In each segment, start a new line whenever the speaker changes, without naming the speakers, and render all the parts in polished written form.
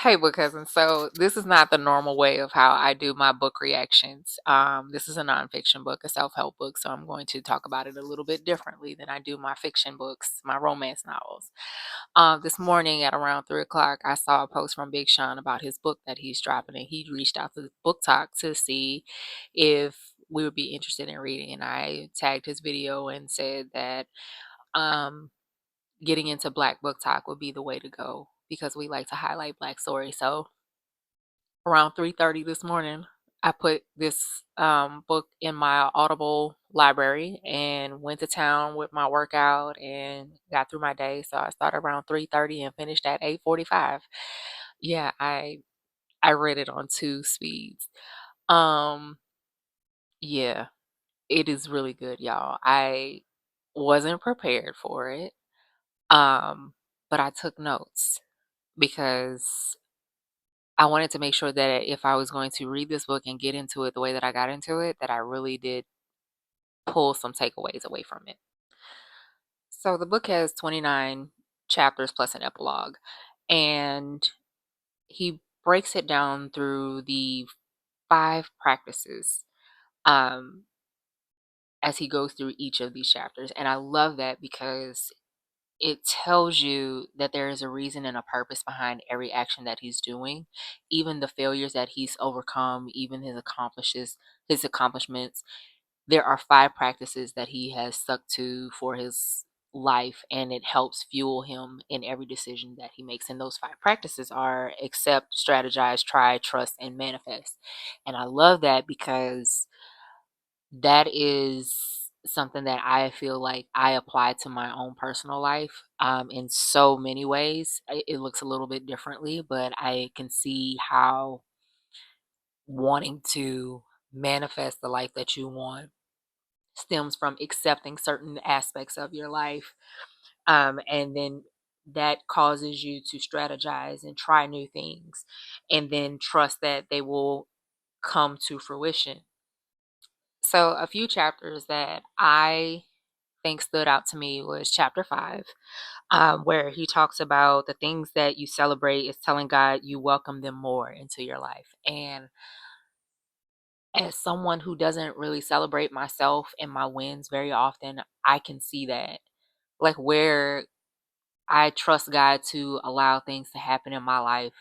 Hey, book cousin. So this is not the normal way of how I do my book reactions. This is a nonfiction book, a self-help book, so I'm going to talk about it a little bit differently than I do my fiction books, my romance novels. This morning at around 3 o'clock, I saw a post from Big Sean about his book that he's dropping, and he reached out to Book Talk to see if we would be interested in reading. And I tagged his video and said that um, getting into Black Book Talk would be the way to go because we like to highlight Black stories. So around 3:30 this morning, I put this book in my Audible library and went to town with my workout and got through my day. So I started around 3:30 and finished at 8:45. Yeah, I read it on two speeds. Um, yeah, it is really good, y'all. I wasn't prepared for it. But I took notes because I wanted to make sure that if I was going to read this book and get into it the way that I got into it, that I really did pull some takeaways away from it. So the book has 29 chapters plus an epilogue, and he breaks it down through the 5 practices um, as he goes through each of these chapters. And I love that because it tells you that there is a reason and a purpose behind every action that he's doing, even the failures that he's overcome, even his accomplishments. There are 5 practices that he has stuck to for his life, and it helps fuel him in every decision that he makes. And those 5 practices are accept, strategize, try, trust, and manifest. And I love that because that is something that I feel like I apply to my own personal life in so many ways. It looks a little bit differently, but I can see how wanting to manifest the life that you want stems from accepting certain aspects of your life. And then that causes you to strategize and try new things and then trust that they will come to fruition. So, a few chapters that I think stood out to me was chapter 5, where he talks about the things that you celebrate is telling God you welcome them more into your life. And as someone who doesn't really celebrate myself and my wins very often, I can see that. Like where I trust God to allow things to happen in my life,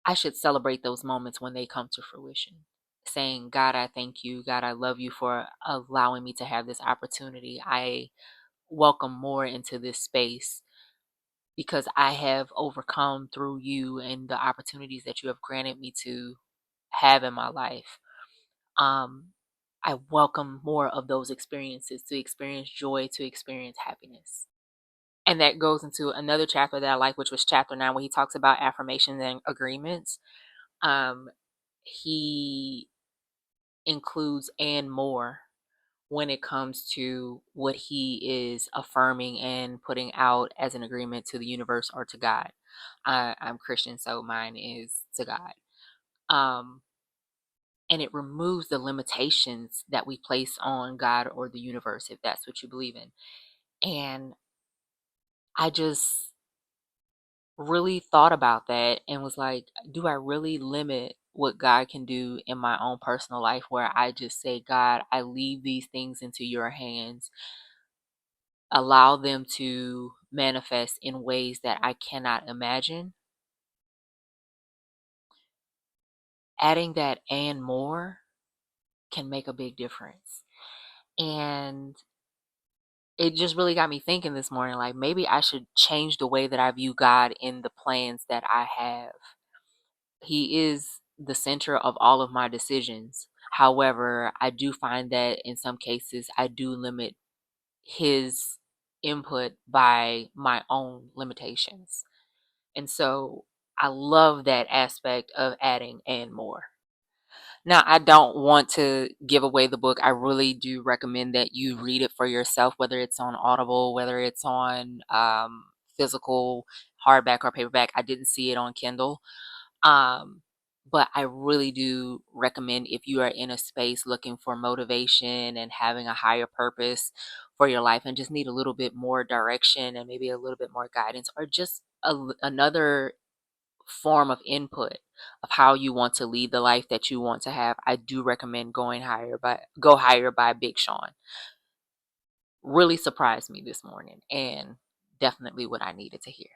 I should celebrate those moments when they come to fruition. Saying, God, I thank you. God, I love you for allowing me to have this opportunity. I welcome more into this space because I have overcome through you and the opportunities that you have granted me to have in my life. Um, I welcome more of those experiences to experience joy, to experience happiness. And that goes into another chapter that I like, which was chapter 9, where he talks about affirmations and agreements. Um, he includes and more when it comes to what he is affirming and putting out as an agreement to the universe or to God. I'm Christian, so mine is to God. Um, and it removes the limitations that we place on God or the universe, if that's what you believe in. And I just really thought about that and was like, do I really limit what God can do in my own personal life where I just say, God, I leave these things into your hands, allow them to manifest in ways that I cannot imagine? Adding that and more can make a big difference. And it just really got me thinking this morning like maybe I should change the way that I view God in the plans that I have. He is the center of all of my decisions. However, I do find that in some cases I do limit his input by my own limitations. And so I love that aspect of adding and more. Now, I don't want to give away the book. I really do recommend that you read it for yourself, whether it's on Audible, whether it's on physical, hardback, or paperback. I didn't see it on Kindle. Um, but I really do recommend if you are in a space looking for motivation and having a higher purpose for your life and just need a little bit more direction and maybe a little bit more guidance or just another form of input of how you want to lead the life that you want to have, I do recommend Go Higher by Big Sean. Really surprised me this morning, and definitely what I needed to hear.